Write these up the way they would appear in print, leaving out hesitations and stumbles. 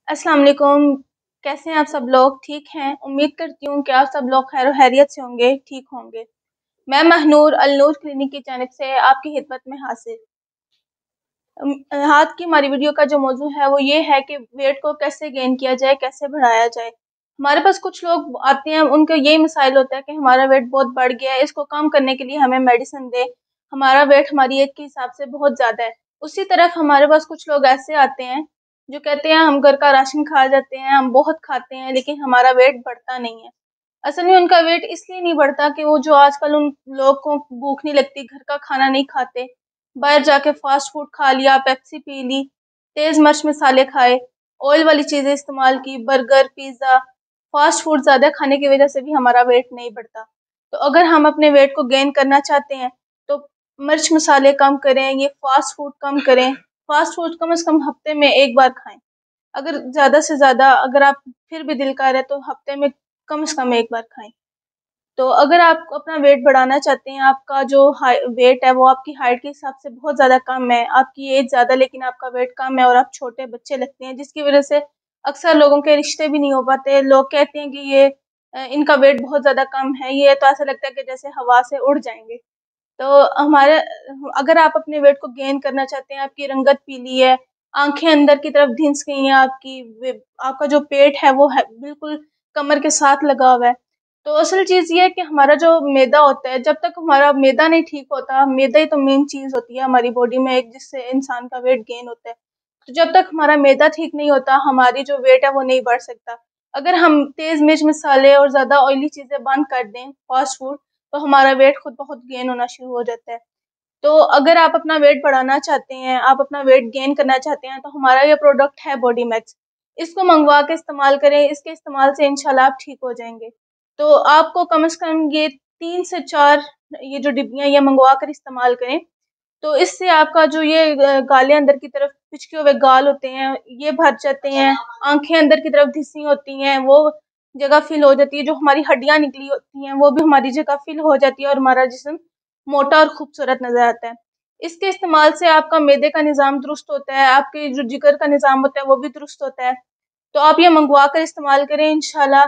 अस्सलाम वालेकुम। कैसे हैं आप सब लोग? ठीक हैं? उम्मीद करती हूँ कि आप सब लोग खैर खैरियत से होंगे, ठीक होंगे। मैं महनूर अल-नूर क्लिनिक की जानिब से आपकी खिदमत में हाजिर। आज की हमारी वीडियो का जो मौजू है वो ये है कि वेट को कैसे गेन किया जाए, कैसे बढ़ाया जाए। हमारे पास कुछ लोग आते हैं, उनका यही मसाइल होता है कि हमारा वेट बहुत बढ़ गया है, इसको कम करने के लिए हमें मेडिसिन दें। हमारा वेट हमारी एज के हिसाब से बहुत ज़्यादा है। उसी तरफ हमारे पास कुछ लोग ऐसे आते हैं जो कहते हैं हम घर का राशन खा जाते हैं, हम बहुत खाते हैं लेकिन हमारा वेट बढ़ता नहीं है। असल में उनका वेट इसलिए नहीं बढ़ता कि वो जो आजकल उन लोग को भूख नहीं लगती, घर का खाना नहीं खाते, बाहर जाके फास्ट फूड खा लिया, पेप्सी पी ली, तेज़ मिर्च मसाले खाए, ऑयल वाली चीज़ें इस्तेमाल की, बर्गर, पिज़्ज़ा, फास्ट फूड ज़्यादा खाने की वजह से भी हमारा वेट नहीं बढ़ता। तो अगर हम अपने वेट को गेन करना चाहते हैं तो मिर्च मसाले कम करें, ये फास्ट फूड कम करें। फास्ट फूड कम से कम हफ्ते में 1 बार खाएँ। अगर ज़्यादा से ज़्यादा अगर आप फिर भी दिल कर रहा है तो हफ्ते में कम से कम 1 बार खाएँ। तो अगर आप अपना वेट बढ़ाना चाहते हैं, आपका जो वेट है वो आपकी हाइट के हिसाब से बहुत ज़्यादा कम है, आपकी एज ज़्यादा लेकिन आपका वेट कम है और आप छोटे बच्चे लगते हैं, जिसकी वजह से अक्सर लोगों के रिश्ते भी नहीं हो पाते। लोग कहते हैं कि ये इनका वेट बहुत ज़्यादा कम है, ये तो ऐसा लगता है कि जैसे हवा से उड़ जाएँगे। तो हमारे अगर आप अपने वेट को गेन करना चाहते हैं, आपकी रंगत पीली है, आँखें अंदर की तरफ धँस गई हैं आपकी, आपका जो पेट है वो है बिल्कुल कमर के साथ लगा हुआ है। तो असल चीज़ ये है कि हमारा जो मैदा होता है, जब तक हमारा मैदा नहीं ठीक होता, मैदा ही तो मेन चीज़ होती है हमारी बॉडी में एक, जिससे इंसान का वेट गेन होता है। तो जब तक हमारा मैदा ठीक नहीं होता, हमारी जो वेट है वो नहीं बढ़ सकता। अगर हम तेज़ मिर्च मसाले और ज़्यादा ऑयली चीज़ें बंद कर दें, फास्ट फूड, तो हमारा वेट खुद ब खुद गेन होना शुरू हो जाता है। तो अगर आप अपना वेट बढ़ाना चाहते हैं, आप अपना वेट गेन करना चाहते हैं, तो हमारा ये प्रोडक्ट है बॉडी मैक्स। इसको मँगवा के इस्तेमाल करें, इसके इस्तेमाल से इंशाल्लाह आप ठीक हो जाएँगे। तो आपको कम से कम ये 3 से 4 ये जो डिब्बियाँ ये मँगवा कर इस्तेमाल करें, तो इससे आपका जो ये गालें अंदर की तरफ पिचके हुए गाल होते हैं, ये भर जाते हैं, आँखें अंदर की तरफ धँसी होती हैं, वो जगह फ़िल हो जाती है, जो हमारी हड्डियाँ निकली होती हैं, वो भी हमारी जगह फ़िल हो जाती है और हमारा जिस्म मोटा और खूबसूरत नज़र आता है। इसके इस्तेमाल से आपका मैदे का निज़ाम दुरुस्त होता है, आपके जो जिगर का निज़ाम होता है वो भी दुरुस्त होता है। तो आप ये मँगवा कर इस्तेमाल करें, इंशाल्लाह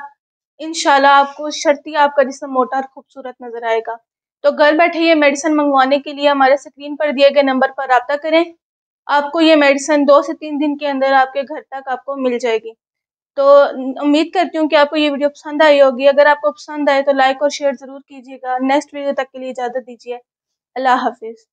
इंशाल्लाह आपको शर्ती आपका जिस्म मोटा और खूबसूरत नज़र आएगा। तो घर बैठे ये मेडिसिन मँगवाने के लिए हमारे स्क्रीन पर दिए गए नंबर पर राब्ता करें। आपको ये मेडिसिन 2 से 3 दिन के अंदर आपके घर तक आपको मिल जाएगी। तो उम्मीद करती हूँ कि आपको ये वीडियो पसंद आई होगी। अगर आपको पसंद आए तो लाइक और शेयर ज़रूर कीजिएगा। नेक्स्ट वीडियो तक के लिए इजाज़त दीजिए। अल्लाह हाफ़िज़।